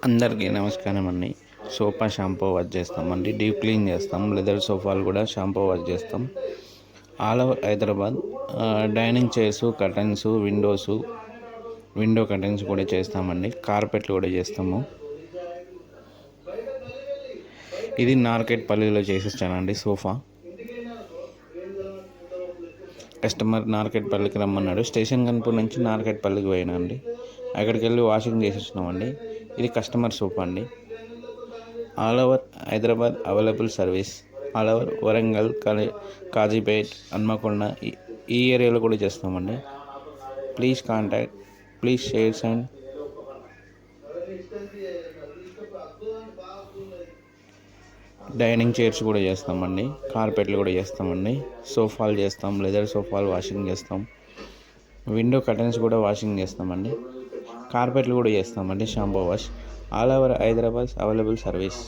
అందరికీ నమస్కారం అండి. సోఫా షాంపూ వాష్ చేస్తామండి, డీప్ క్లీన్ చేస్తాం. లెదర్ సోఫాలు కూడా షాంపూ వాష్ చేస్తాం. All over Hyderabad dining chairs, curtains, window curtains కూడా చేస్తామండి. కార్పెట్లు కూడా చేస్తాము. ఇది నార్కెట్పల్లిలో చేసిస్తానండి సోఫా. కస్టమర్ నార్కెట్పల్లికి రమ్మన్నాడు. స్టేషన్ కనుపూర్ నుంచి నార్కెట్పల్లికి పోయినా అండి. అక్కడికి వెళ్ళి వాషింగ్ చేసిస్తున్నామండి. ఇది కస్టమర్ సోఫా అండి. All over Hyderabad available service. All over Warangal, Kazipet, Hanamkonda ఈ ఏరియాలో కూడా చేస్తామండి. Please contact, please share and dining chairs కూడా చేస్తామండి. కార్పెట్లు కూడా చేస్తామండి. సోఫాలు చేస్తాం, లెదర్ సోఫాలు వాషింగ్ చేస్తాం. విండో కర్టన్స్ కూడా వాషింగ్ చేస్తామండి. కార్పెట్లు కూడా చేస్తామండి shampoo wash. All over Hyderabad available service.